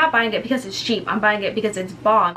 not buying it because it's cheap. I'm buying it because it's bomb.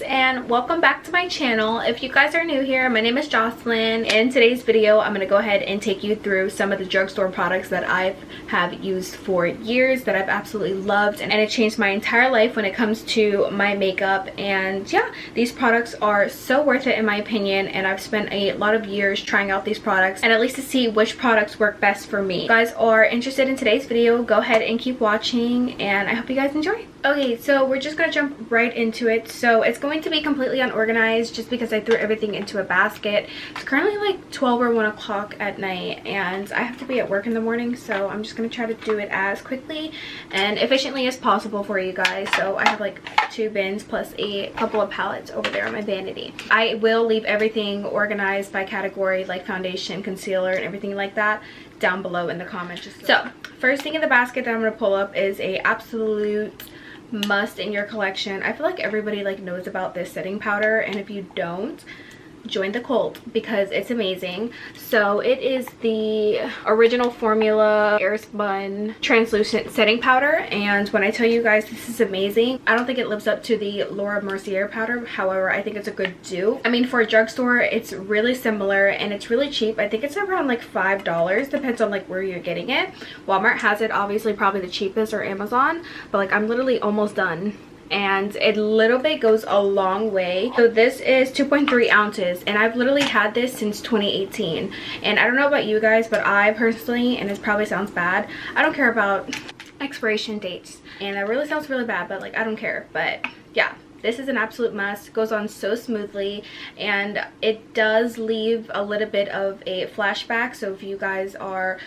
And welcome back to my channel. If you guys are new here, my name is Jocelyn. In today's video, I'm going to go ahead and take you through some of the drugstore products that I have used for years, that I've absolutely loved, and it changed my entire life when it comes to my makeup. And yeah, these products are so worth it in my opinion, and I've spent a lot of years trying out these products and at least to see which products work best for me. If you guys are interested in today's video, go ahead and keep watching, and I hope you guys enjoy. Okay, so we're just gonna jump right into it. So it's going to be completely unorganized just because I threw everything into a basket. It's currently like 12 or 1 o'clock at night, and I have to be at work in the morning, so I'm just gonna try to do it as quickly and efficiently as possible for you guys. So I have like 2 bins plus a couple of palettes over there on my vanity. I will leave everything organized by category, like foundation, concealer, and everything like that, down below in the comments. So first thing in the basket that I'm gonna pull up is a absolute must in your collection. I feel like everybody like knows about this setting powder, and if you don't, join the cult because it's amazing. So it is the original formula Airspun translucent setting powder, and when I tell you guys this is amazing, I don't think it lives up to the Laura Mercier powder. However, I think it's a good dupe. I mean, for a drugstore it's really similar and it's really cheap. I think it's around like $5, depends on like where you're getting it. Walmart has it, obviously probably the cheapest, or Amazon, but like I'm literally almost done, and a little bit goes a long way. So this is 2.3 ounces, and I've literally had this since 2018. And I don't know about you guys, but I personally, and it probably sounds bad, I don't care about expiration dates, and that really sounds really bad, but like I don't care. But yeah, this is an absolute must. It goes on so smoothly, and it does leave a little bit of a flashback, so if you guys are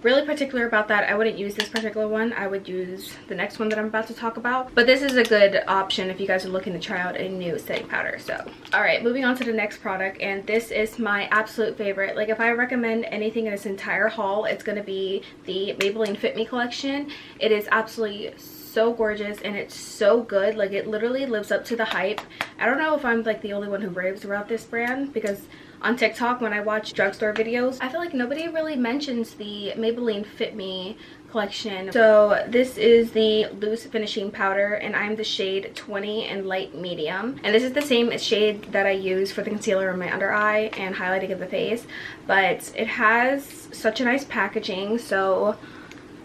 really particular about that, I wouldn't use this particular one. I would use the next one that I'm about to talk about, but this is a good option if you guys are looking to try out a new setting powder. So all right, moving on to the next product, and this is my absolute favorite. Like if I recommend anything in this entire haul, it's going to be the Maybelline Fit Me collection. It is absolutely so gorgeous, and it's so good. Like it literally lives up to the hype. I don't know if I'm like the only one who raves about this brand, because on TikTok, when I watch drugstore videos, I feel like nobody really mentions the Maybelline Fit Me collection. So this is the loose finishing powder, and I'm the shade 20 in light medium, and this is the same shade that I use for the concealer in my under eye and highlighting of the face. But it has such a nice packaging, so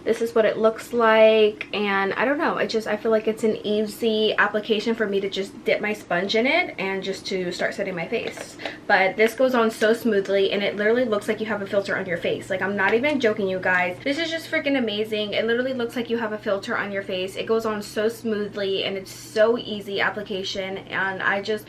this is what it looks like, and I don't know, I feel like it's an easy application for me to just dip my sponge in it and just to start setting my face. But this goes on so smoothly, and it literally looks like you have a filter on your face. Like I'm not even joking, you guys, this is just freaking amazing. It literally looks like you have a filter on your face. It goes on so smoothly, and it's so easy application, and I just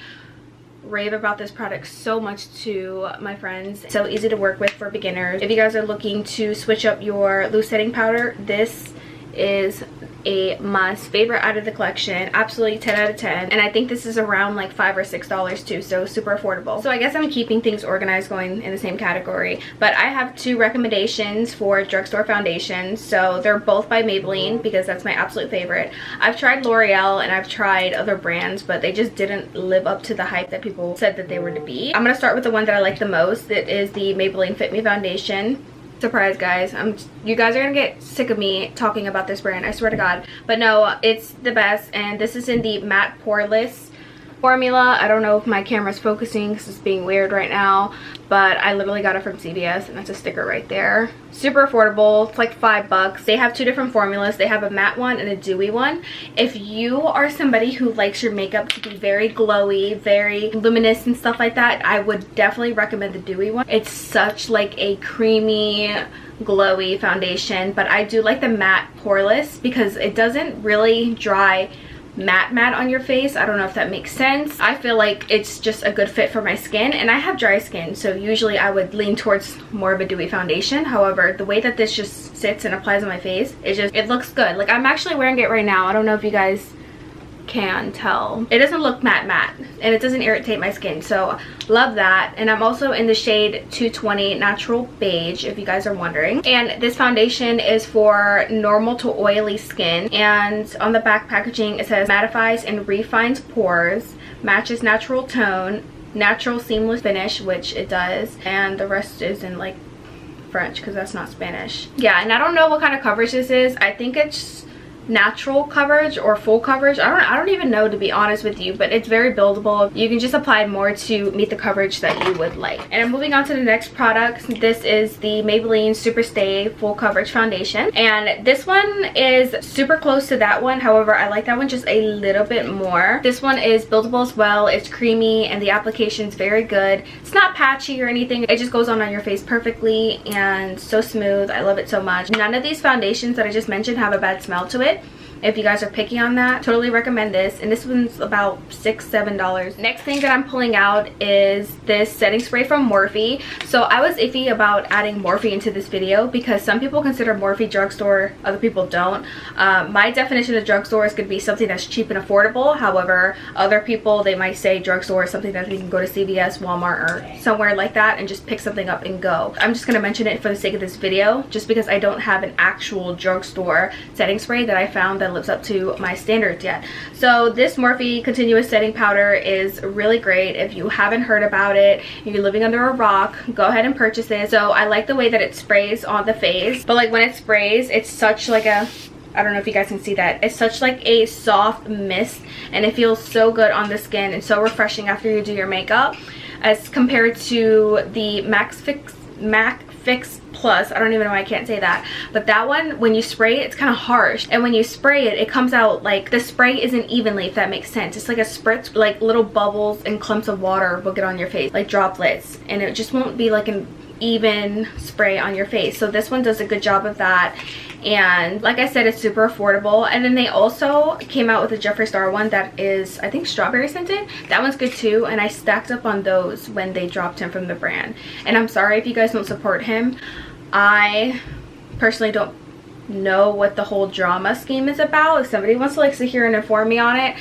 rave about this product so much to my friends. So easy to work with for beginners. If you guys are looking to switch up your loose setting powder, this is a must. Favorite out of the collection, absolutely 10 out of 10, and I think this is around like $5 or $6 too, so super affordable. So I guess I'm keeping things organized, going in the same category, but I have 2 recommendations for drugstore foundations. So they're both by Maybelline because that's my absolute favorite. I've tried L'Oreal and I've tried other brands, but they just didn't live up to the hype that people said that they were to be. I'm gonna start with the one that I like the most. It is the Maybelline Fit Me foundation. Surprise, guys, you guys are gonna get sick of me talking about this brand, I swear to God, but no, it's the best. And this is in the matte poreless formula. I don't know if my camera's focusing because it's being weird right now, but I literally got it from CVS, and that's a sticker right there. Super affordable. It's like $5. They have 2 different formulas. They have a matte one and a dewy one. If you are somebody who likes your makeup to be very glowy, very luminous and stuff like that, I would definitely recommend the dewy one. It's such like a creamy, glowy foundation, but I do like the matte poreless because it doesn't really dry matte on your face. I don't know if that makes sense. I feel like it's just a good fit for my skin, and I have dry skin, so usually I would lean towards more of a dewy foundation. However, the way that this just sits and applies on my face, it looks good. Like I'm actually wearing it right now. I don't know if you guys can tell. It doesn't look matte, and it doesn't irritate my skin, so love that. And I'm also in the shade 220 Natural Beige, if you guys are wondering. And this foundation is for normal to oily skin, and on the back packaging it says mattifies and refines pores, matches natural tone, natural seamless finish, which it does, and the rest is in like French because that's not Spanish. Yeah, and I don't know what kind of coverage this is. I think it's natural coverage or full coverage. I don't even know, to be honest with you, but it's very buildable. You can just apply more to meet the coverage that you would like. And I'm moving on to the next product. This is the Maybelline Super Stay Full Coverage Foundation, and this one is super close to that one. However, I like that one just a little bit more. This one is buildable as well. It's creamy and the application is very good. It's not patchy or anything. It just goes on your face perfectly and so smooth. I love it so much. None of these foundations that I just mentioned have a bad smell to it. If you guys are picky on that, totally recommend this. And this one's about $6-7. Next thing that I'm pulling out is this setting spray from Morphe. So I was iffy about adding Morphe into this video because some people consider Morphe drugstore, other people don't. My definition of drugstore is going to be something that's cheap and affordable. However, other people, they might say drugstore is something that you can go to CVS, Walmart, or somewhere like that and just pick something up and go. I'm just going to mention it for the sake of this video, just because I don't have an actual drugstore setting spray that I found that lives up to my standards yet. So this Morphe continuous setting powder is really great. If you haven't heard about it, if you're living under a rock, go ahead and purchase it. So I like the way that it sprays on the face, but like when it sprays, it's such like a, I don't know if you guys can see that, it's such like a soft mist, and it feels so good on the skin and so refreshing after you do your makeup, as compared to the Max Fix Plus. I don't even know why I can't say that, but that one, when you spray it, it's kind of harsh, and when you spray it, it comes out like the spray isn't evenly, if that makes sense. It's like a spritz, like little bubbles and clumps of water will get on your face, like droplets, and it just won't be like an even spray on your face. So this one does a good job of that, and like I said, it's super affordable. And then they also came out with a Jeffree Star one that is, I think, strawberry scented. That one's good too, and I stacked up on those when they dropped him from the brand. And I'm sorry if you guys don't support him. I personally don't know what the whole drama scheme is about. If somebody wants to like sit here and inform me on it,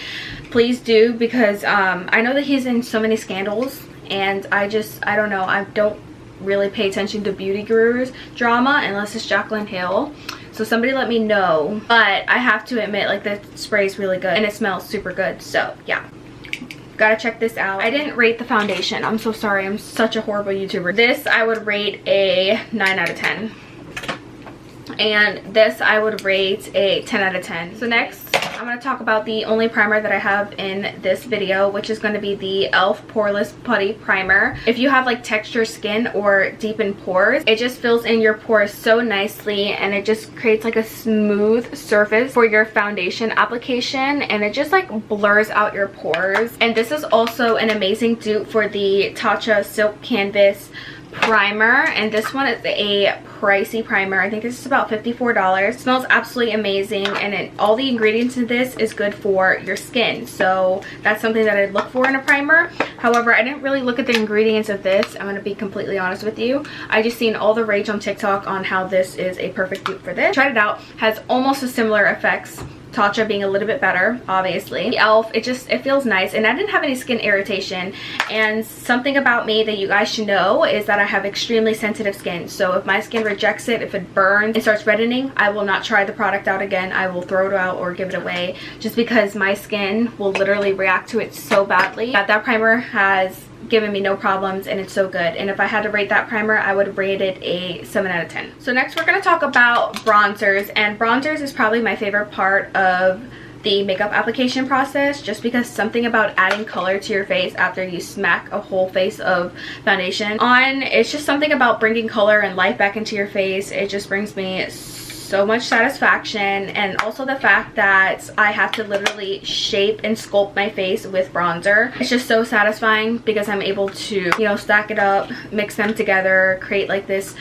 please do, because I know that he's in so many scandals, and I don't know, I don't really pay attention to beauty gurus drama unless it's Jaclyn Hill. So somebody let me know. But I have to admit, like, the spray is really good and it smells super good. So yeah, gotta check this out. I didn't rate the foundation. I'm so sorry. I'm such a horrible YouTuber. This I would rate a 9 out of 10. And this I would rate a 10 out of 10. So next, I'm going to talk about the only primer that I have in this video, which is going to be the e.l.f. Poreless Putty Primer. If you have like texture skin or deepened pores, it just fills in your pores so nicely, and it just creates like a smooth surface for your foundation application, and it just like blurs out your pores. And this is also an amazing dupe for the Tatcha Silk Canvas primer, and this one is a pricey primer. I think this is about $54. It smells absolutely amazing, and all the ingredients in this is good for your skin, so that's something that I'd look for in a primer. However, I didn't really look at the ingredients of this. I'm going to be completely honest with you. I just seen all the rage on TikTok on how this is a perfect dupe for this. Tried it out. Has almost a similar effects, Tatcha being a little bit better, obviously. The e.l.f., it feels nice, and I didn't have any skin irritation. And something about me that you guys should know is that I have extremely sensitive skin. So if my skin rejects it, if it burns and starts reddening, I will not try the product out again. I will throw it out or give it away, just because my skin will literally react to it so badly. That primer has given me no problems, and it's so good. And if I had to rate that primer, I would rate it a 7 out of 10. So next we're going to talk about bronzers, and bronzers is probably my favorite part of the makeup application process, just because something about adding color to your face after you smack a whole face of foundation on, it's just something about bringing color and life back into your face. It just brings me so much satisfaction. And also the fact that I have to literally shape and sculpt my face with bronzer, it's just so satisfying, because I'm able to, you know, stack it up, mix them together, create like this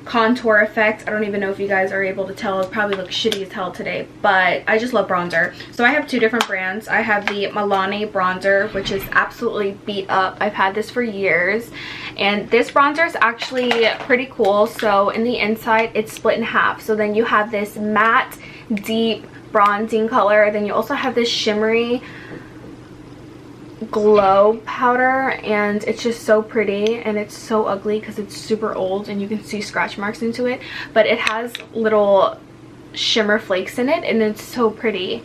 contour effect. I don't even know if you guys are able to tell. It probably looks shitty as hell today, but I just love bronzer. So I have two different brands. I have the Milani bronzer, which is absolutely beat up. I've had this for years, and this bronzer is actually pretty cool. So in the inside, it's split in half. So then you have this matte deep bronzing color, then you also have this shimmery glow powder, and it's just so pretty. And it's so ugly because it's super old and you can see scratch marks into it, but it has little shimmer flakes in it, and it's so pretty.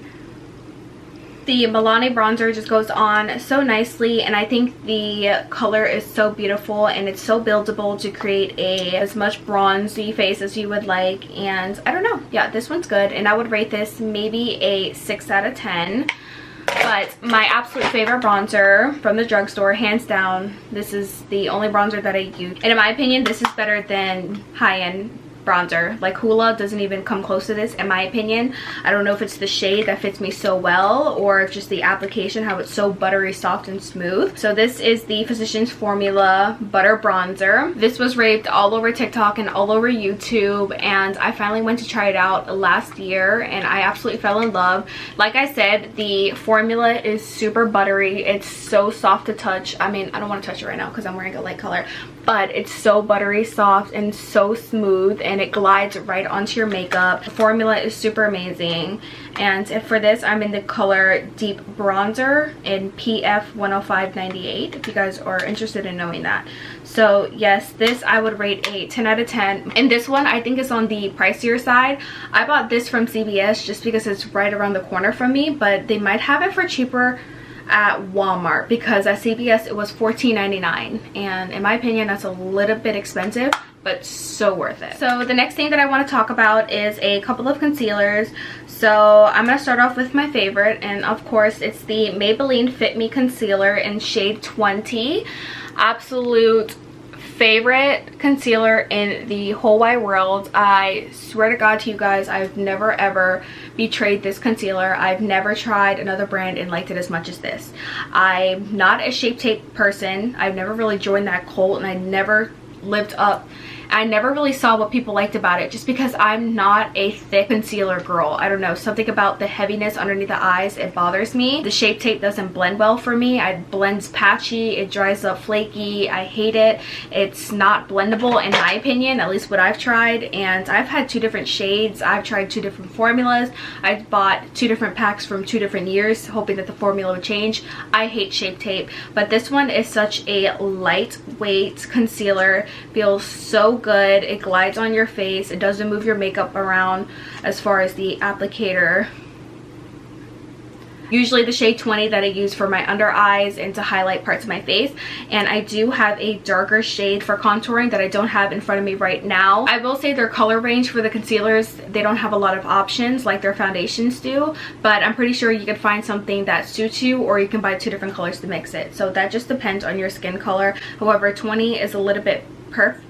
The Milani bronzer just goes on so nicely, and I think the color is so beautiful and it's so buildable to create as much bronzy face as you would like. And I don't know, yeah, this one's good, and I would rate this maybe a 6 out of 10. But my absolute favorite bronzer from the drugstore, hands down, this is the only bronzer that I use, and in my opinion this is better than high-end bronzer. Like Hoola doesn't even come close to this in my opinion. I don't know if it's the shade that fits me so well, or if just the application, how it's so buttery soft and smooth. So this is the Physicians Formula Butter Bronzer. This was raved all over TikTok and all over YouTube, and I finally went to try it out last year and I absolutely fell in love. Like I said, the formula is super buttery. It's so soft to touch. I mean, I don't want to touch it right now because I'm wearing a light color, but it's so buttery soft and so smooth, and it glides right onto your makeup. The formula is super amazing, and for this I'm in the color Deep Bronzer in PF 10598 if you guys are interested in knowing that. So yes, this I would rate a 10 out of 10, and this one I think is on the pricier side. I bought this from CVS just because it's right around the corner from me, but they might have it for cheaper at Walmart, because at CVS it was $14.99, and in my opinion that's a little bit expensive, but so worth it. So the next thing that I want to talk about is a couple of concealers. So I'm going to start off with my favorite, and of course it's the Maybelline Fit Me Concealer in shade 20. Absolute favorite concealer in the whole wide world. I swear to God to you guys, I've never ever betrayed this concealer. I've never tried another brand and liked it as much as this. I'm not a Shape Tape person. I've never really joined that cult, and I never lived up. I never really saw what people liked about it, just because I'm not a thick concealer girl. I don't know, something about the heaviness underneath the eyes, it bothers me. The Shape Tape doesn't blend well for me. It blends patchy, it dries up flaky. I hate it. It's not blendable in my opinion, at least what I've tried. And I've had 2 different shades. I've tried 2 different formulas. I've bought 2 different packs from 2 different years hoping that the formula would change. I hate Shape Tape, but this one is such a lightweight concealer. Feels so good. It glides on your face. It doesn't move your makeup around as far as the applicator. Usually the shade 20 that I use for my under eyes and to highlight parts of my face, and I do have a darker shade for contouring that I don't have in front of me right now. I will say their color range for the concealers, they don't have a lot of options like their foundations do, but I'm pretty sure you can find something that suits you, or you can buy 2 different colors to mix it. So that just depends on your skin color. However, 20 is a little bit perfect.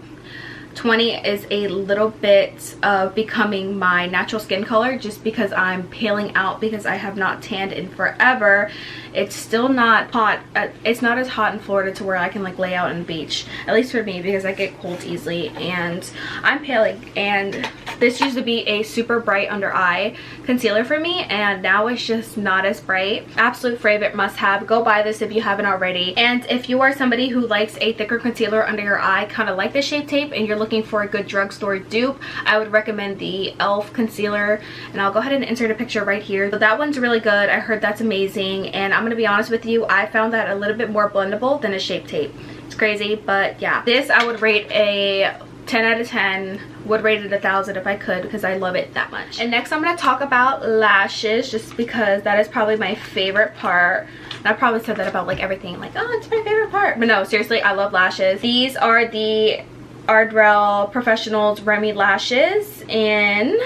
20 is a little bit of becoming my natural skin color, just because I'm paling out because I have not tanned in forever. It's still not hot. It's not as hot in Florida to where I can like lay out on the beach, at least for me, because I get cold easily and I'm paling. And this used to be a super bright under eye concealer for me, and now it's just not as bright. Absolute favorite, must have. Go buy this if you haven't already. And if you are somebody who likes a thicker concealer under your eye, kind of like the Shape Tape, and you're looking for a good drugstore dupe, I would recommend the e.l.f. concealer, and I'll go ahead and insert a picture right here. So that one's really good. I heard that's amazing, and I'm gonna be honest with you, I found that a little bit more blendable than a Shape Tape. It's crazy, but yeah, this I would rate a 10 out of 10. Would rate it 1,000 if I could, because I love it that much. And next I'm going to talk about lashes, just because that is probably my favorite part. And I probably said that about like everything, like, oh, it's my favorite part, but no, seriously, I love lashes. These are the Ardell Professionals Remy lashes in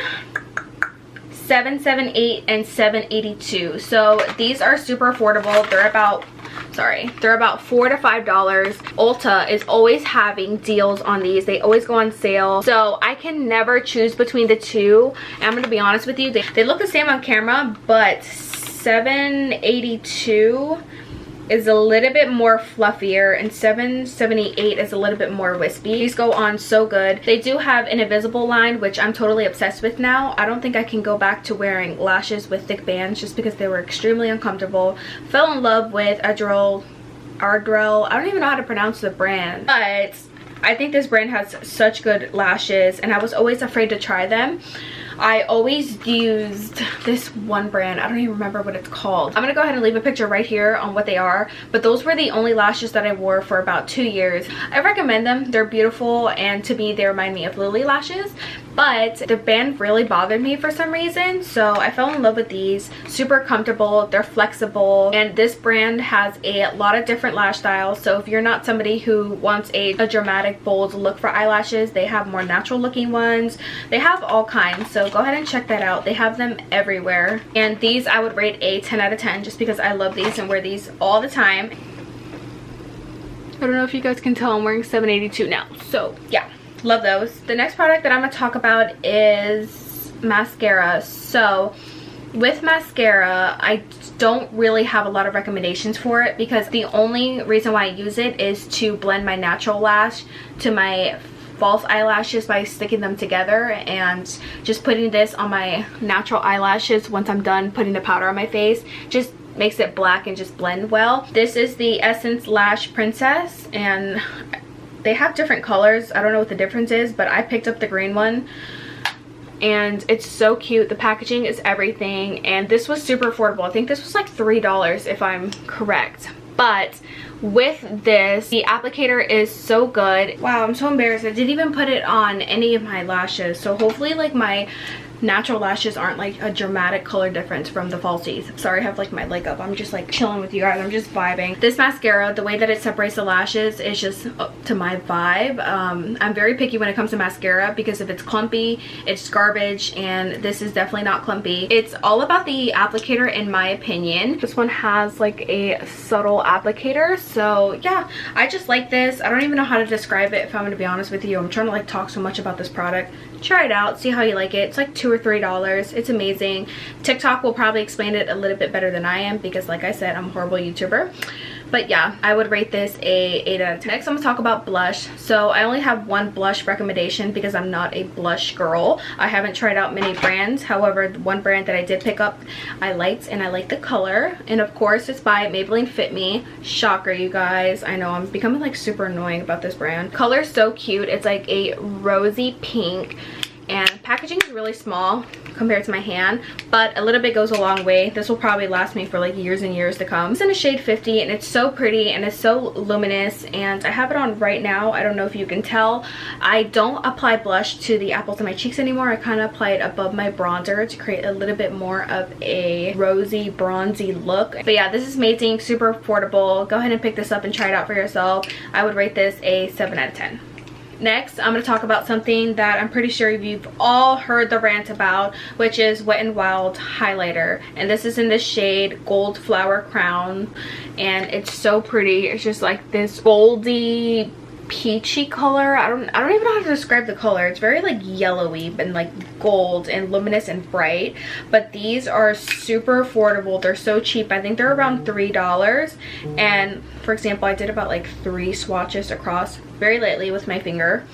778 and 782. So these are super affordable. They're about $4 to $5. Ulta is always having deals on these. They always go on sale, so I can never choose between the two. And I'm gonna be honest with you, they look the same on camera, but 782 is a little bit more fluffier and 778 is a little bit more wispy. These go on so good. They do have an invisible line, which I'm totally obsessed with now. I don't think I can go back to wearing lashes with thick bands just because they were extremely uncomfortable. Fell in love with Ardell. I don't even know how to pronounce the brand, but I think this brand has such good lashes, and I was always afraid to try them. I always used this one brand. I don't even remember what it's called. I'm gonna go ahead and leave a picture right here on what they are, but those were the only lashes that I wore for about 2 years. I recommend them. They're beautiful, and to me they remind me of Lily lashes, but the band really bothered me for some reason, so I fell in love with these. Super comfortable, they're flexible, and this brand has a lot of different lash styles. So if you're not somebody who wants a dramatic bold look for eyelashes, they have more natural looking ones. They have all kinds, so go ahead and check that out. They have them everywhere, and these I would rate a 10 out of 10 just because I love these and wear these all the time. I don't know if you guys can tell I'm wearing 782 now, so yeah, love those. The next product that I'm going to talk about is mascara. So with mascara, I don't really have a lot of recommendations for it because the only reason why I use it is to blend my natural lash to my false eyelashes by sticking them together, and just putting this on my natural eyelashes once I'm done putting the powder on my face just makes it black and just blend well. This is the Essence Lash Princess, and they have different colors. I don't know what the difference is, but I picked up the green one and it's so cute. The packaging is everything, and this was super affordable. I think this was like $3 if I'm correct. But with this, the applicator is so good. Wow, I'm so embarrassed. I didn't even put it on any of my lashes, so hopefully like my natural lashes aren't like a dramatic color difference from the falsies. Sorry, I have like my leg up. I'm just like chilling with you guys. I'm just vibing. This mascara, the way that it separates the lashes is just up to my vibe. I'm very picky when it comes to mascara because if it's clumpy, it's garbage, and this is definitely not clumpy. It's all about the applicator in my opinion. This one has like a subtle applicator, so yeah, I just like this. I don't even know how to describe it if I'm gonna be honest with you. I'm trying to like talk so much about this product. Try it out, see how you like it. It's like $2 or $3. It's amazing. TikTok will probably explain it a little bit better than I am because like I said, I'm a horrible YouTuber. But yeah, I would rate this a 8 out of 10. Next, I'm gonna talk about blush. So I only have one blush recommendation because I'm not a blush girl. I haven't tried out many brands. However, the one brand that I did pick up, I liked, and I like the color. And of course, it's by Maybelline Fit Me. Shocker, you guys. I know I'm becoming like super annoying about this brand. Color's so cute. It's like a rosy pink, and packaging is really small compared to my hand, but a little bit goes a long way. This will probably last me for like years and years to come. It's in a shade 50, and it's so pretty and it's so luminous, and I have it on right now. I don't know if you can tell. I don't apply blush to the apples of my cheeks anymore. I kind of apply it above my bronzer to create a little bit more of a rosy bronzy look. But yeah, this is amazing, super affordable. Go ahead and pick this up and try it out for yourself. I would rate this a 7 out of 10. Next, I'm going to talk about something that I'm pretty sure you've all heard the rant about, which is Wet n Wild highlighter. And this is in the shade Gold Flower Crown, and it's so pretty. It's just like this goldy peachy color. I don't even know how to describe the color. It's very like yellowy and like gold and luminous and bright, but these are super affordable. They're so cheap. I think they're around $3, and for example, I did about like 3 swatches across very lightly with my finger.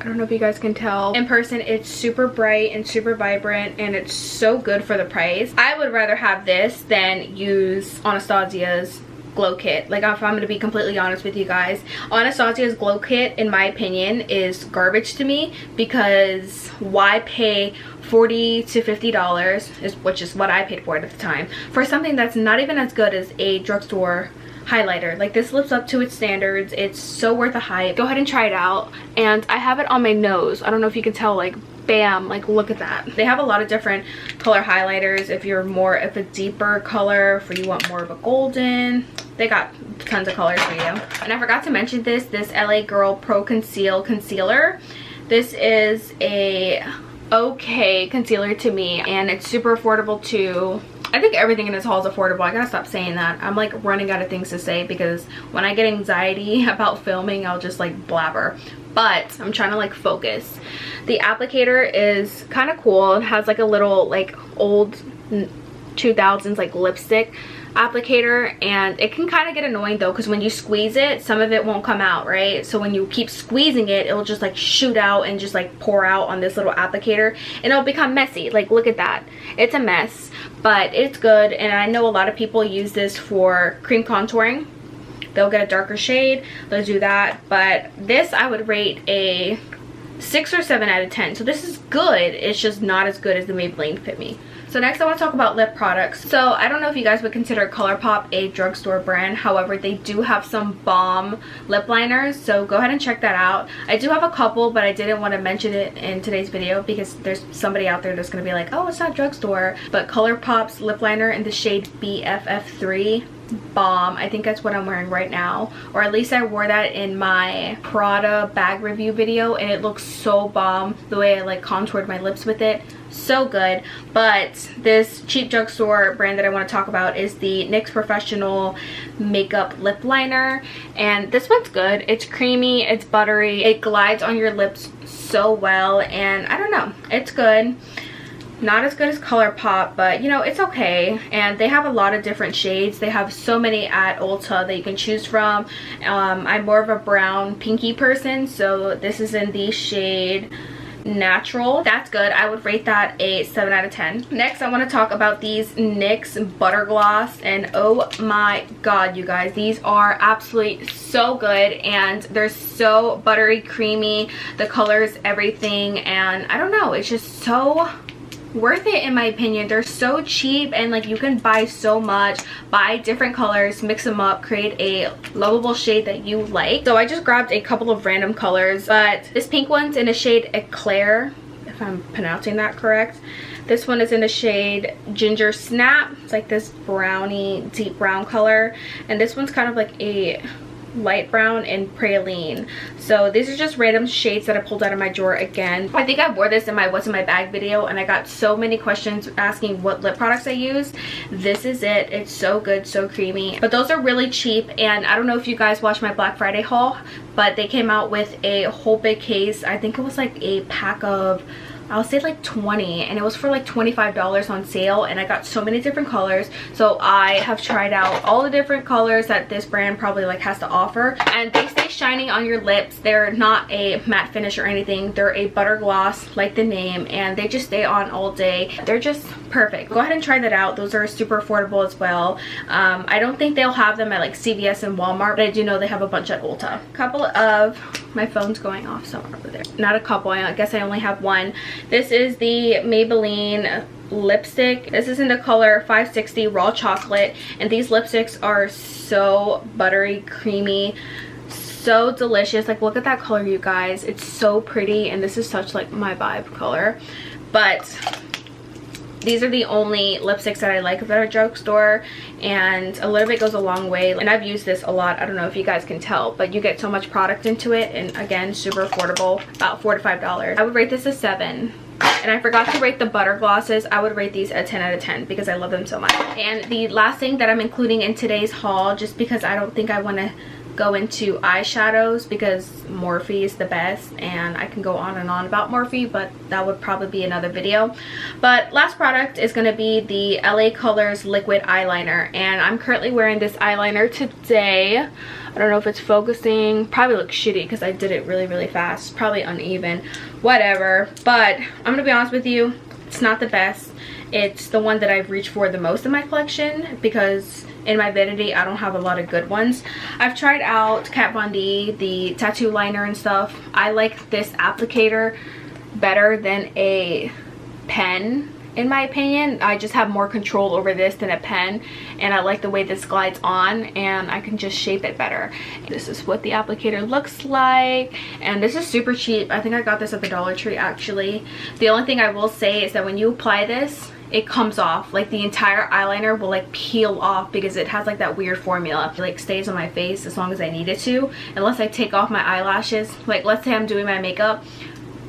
I don't know if you guys can tell. In person, it's super bright and super vibrant, and it's so good for the price. I would rather have this than use Anastasia's glow kit. Like, if I'm going to be completely honest with you guys, Anastasia's glow kit, in my opinion, is garbage to me, because why pay $40 to $50, which is what I paid for it at the time, for something that's not even as good as a drugstore highlighter? Like, this lives up to its standards. It's so worth the hype. Go ahead and try it out. And I have it on my nose. I don't know if you can tell, like, bam, like look at that. They have a lot of different color highlighters. If you're more of a deeper color, if you want more of a golden, they got tons of colors for you. And I forgot to mention this LA Girl Pro Conceal Concealer. This is a okay concealer to me, and it's super affordable too. I think everything in this haul is affordable. I gotta stop saying that. I'm like running out of things to say because when I get anxiety about filming, I'll just like blabber. But I'm trying to like focus. The applicator is kind of cool. It has like a little like old 2000s like lipstick applicator, and it can kind of get annoying though, because when you squeeze it, some of it won't come out, right? So when you keep squeezing it, it'll just like shoot out and just like pour out on this little applicator, and it'll become messy. Like, look at that. It's a mess, but it's good. And I know a lot of people use this for cream contouring. They'll get a darker shade, they'll do that. But this I would rate a 6 or 7 out of 10. So this is good. It's just not as good as the Maybelline Fit Me. So next I want to talk about lip products. So I don't know if you guys would consider ColourPop a drugstore brand. However, they do have some bomb lip liners. So go ahead and check that out. I do have a couple, but I didn't want to mention it in today's video because there's somebody out there that's going to be like, oh, it's not drugstore. But ColourPop's lip liner in the shade BFF3. Bomb. I think that's what I'm wearing right now, or at least I wore that in my Prada bag review video, and it looks so bomb the way I like contoured my lips with it. So good. But this cheap drugstore brand that I want to talk about is the NYX Professional Makeup Lip Liner, and this one's good. It's creamy, it's buttery, it glides on your lips so well, and I don't know, it's good. Not as good as ColourPop, but you know, it's okay. And they have a lot of different shades. They have so many at Ulta that you can choose from. I'm more of a brown pinky person, so this is in the shade Natural. That's good. I would rate that a 7 out of 10. Next, I want to talk about these NYX Butter Gloss, and oh my god, you guys, these are absolutely so good, and they're so buttery, creamy. The colors, everything, and I don't know, it's just so worth it in my opinion. They're so cheap, and like you can buy so much, buy different colors, mix them up, create a lovable shade that you like. So I just grabbed a couple of random colors, but this pink one's in a shade Eclair, if I'm pronouncing that correct. This one is in the shade Ginger Snap. It's like this brownie, deep brown color, and this one's kind of like a light brown and praline. So these are just random shades that I pulled out of my drawer again. I think I wore this in my what's in my bag video, and I got so many questions asking what lip products I use. This is it. It's so good, so creamy. But those are really cheap, and I don't know if you guys watched my Black Friday haul, but they came out with a whole big case. I think it was like a pack of, I'll say like 20, and it was for like $25 on sale, and I got so many different colors. So I have tried out all the different colors that this brand probably like has to offer, and they stay shiny on your lips. They're not a matte finish or anything. They're a butter gloss like the name, and they just stay on all day. They're just perfect. Go ahead and try that out. Those are super affordable as well. I don't think they'll have them at like CVS and Walmart, but I do know they have a bunch at Ulta. Couple of, my phone's going off somewhere over there. Not a couple, I guess I only have one. This is the Maybelline lipstick. This is in the color 560 Raw Chocolate, and these lipsticks are so buttery, creamy, so delicious. Like, look at that color, you guys. It's so pretty, and this is such like my vibe color. But these are the only lipsticks that I like at a drugstore, and a little bit goes a long way. And I've used this a lot. I don't know if you guys can tell, but you get so much product into it, and again, super affordable, about $4 to $5. I would rate this a 7. And I forgot to rate the butter glosses. I would rate these a 10 out of 10 because I love them so much. And the last thing that I'm including in today's haul, just because I don't think I want to go into eyeshadows because Morphe is the best, and I can go on and on about Morphe, but that would probably be another video. But last product is going to be the LA Colors liquid eyeliner, and I'm currently wearing this eyeliner today. I don't know if it's focusing. Probably looks shitty because I did it really fast. Probably uneven, whatever. But I'm gonna be honest with you, it's not the best. It's the one that I've reached for the most in my collection because in my vanity I don't have a lot of good ones. I've tried out Kat Von D, the tattoo liner and stuff. I like this applicator better than a pen, in my opinion. I just have more control over this than a pen, and I like the way this glides on, and I can just shape it better. This is what the applicator looks like, and this is super cheap. I think I got this at the Dollar Tree actually. The only thing I will say is that when you apply this, it comes off. Like the entire eyeliner will like peel off because it has like that weird formula. It like stays on my face as long as I need it to, unless I take off my eyelashes. Like let's say I'm doing my makeup,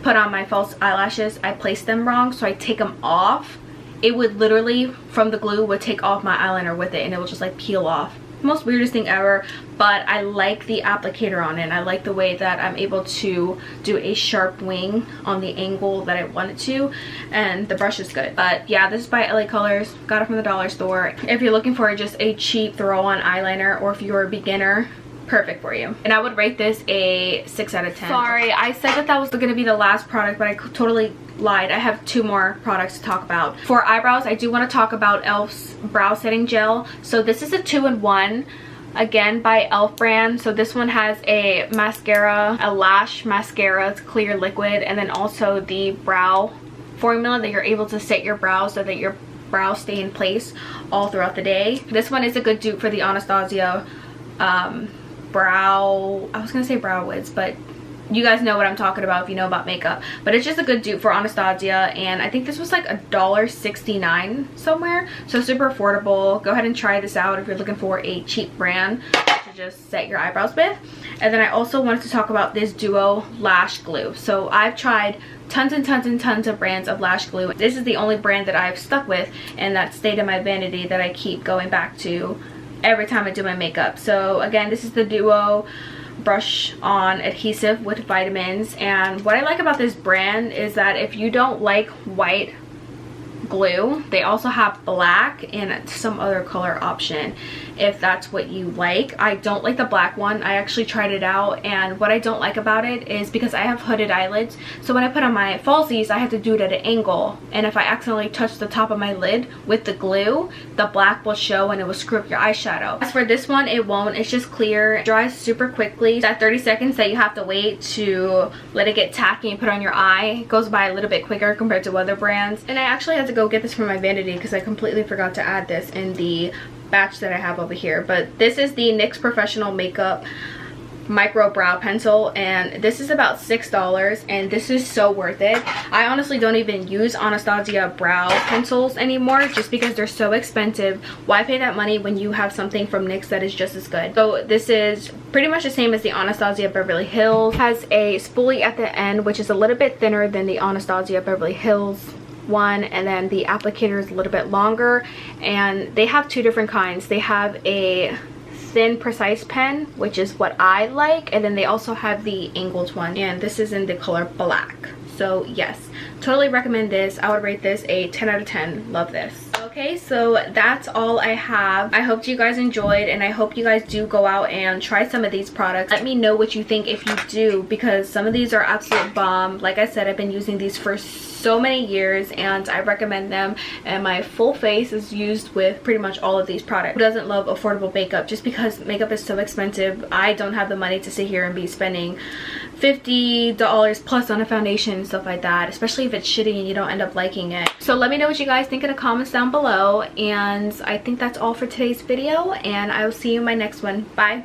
put on my false eyelashes, I placed them wrong, so I take them off, it would literally, from the glue, would take off my eyeliner with it, and it will just like peel off. Most weirdest thing ever, but I like the applicator on it. I like the way that I'm able to do a sharp wing on the angle that I wanted to, and the brush is good. But yeah, this is by LA Colors. Got it from the dollar store. If you're looking for just a cheap throw-on eyeliner, or if you're a beginner, perfect for you. And I would rate this a 6 out of 10. Sorry, I said that that was gonna be the last product, but I totally lied. I have 2 more products to talk about. For eyebrows, I do want to talk about e.l.f.'s brow setting gel. So this is a 2-in-1. again by e.l.f. brand. So this one has a mascara, a lash mascara, it's clear liquid, and then also the brow formula that you're able to set your brows so that your brows stay in place all throughout the day. This one is a good dupe for the Anastasia brow, I was gonna say brow wigs, but you guys know what I'm talking about if you know about makeup. But it's just a good dupe for Anastasia, and I think this was like $1.69 somewhere, so super affordable. Go ahead and try this out if you're looking for a cheap brand to just set your eyebrows with. And then I also wanted to talk about this Duo lash glue. So I've tried tons and tons and tons of brands of lash glue. This is the only brand that I've stuck with and that stayed in my vanity that I keep going back to every time I do my makeup. So again, this is the Duo brush on adhesive with vitamins, and what I like about this brand is that if you don't like white glue, they also have black and some other color option if that's what you like. I don't like the black one. I actually tried it out, and what I don't like about it is because I have hooded eyelids, so when I put on my falsies I have to do it at an angle, and if I accidentally touch the top of my lid with the glue, the black will show and it will screw up your eyeshadow. As for this one, it won't. It's just clear. It dries super quickly. That 30 seconds that you have to wait to let it get tacky and put on your eye goes by a little bit quicker compared to other brands. And I actually had to go get this from my vanity because I completely forgot to add this in the batch that I have over here. But this is the NYX Professional Makeup Micro Brow Pencil, and this is about $6, and this is so worth it. I honestly don't even use Anastasia brow pencils anymore just because they're so expensive. Why pay that money when you have something from NYX that is just as good? So this is pretty much the same as the Anastasia Beverly Hills. It has a spoolie at the end, which is a little bit thinner than the Anastasia Beverly Hills one, and then the applicator is a little bit longer, and they have two different kinds. They have a thin precise pen, which is what I like, and then they also have the angled one, and this is in the color black. So yes, totally recommend this. I would rate this a 10 out of 10. Love this. Okay, so that's all I have. I hope you guys enjoyed, and I hope you guys do go out and try some of these products. Let me know what you think if you do, because some of these are absolute bomb. Like I said, I've been using these for so many years and I recommend them, and my full face is used with pretty much all of these products. Who doesn't love affordable makeup? Just because makeup is so expensive, I don't have the money to sit here and be spending $50 plus on a foundation and stuff like that, especially if it's shitty and you don't end up liking it. So let me know what you guys think in the comments down below, and I think that's all for today's video, and I will see you in my next one. Bye.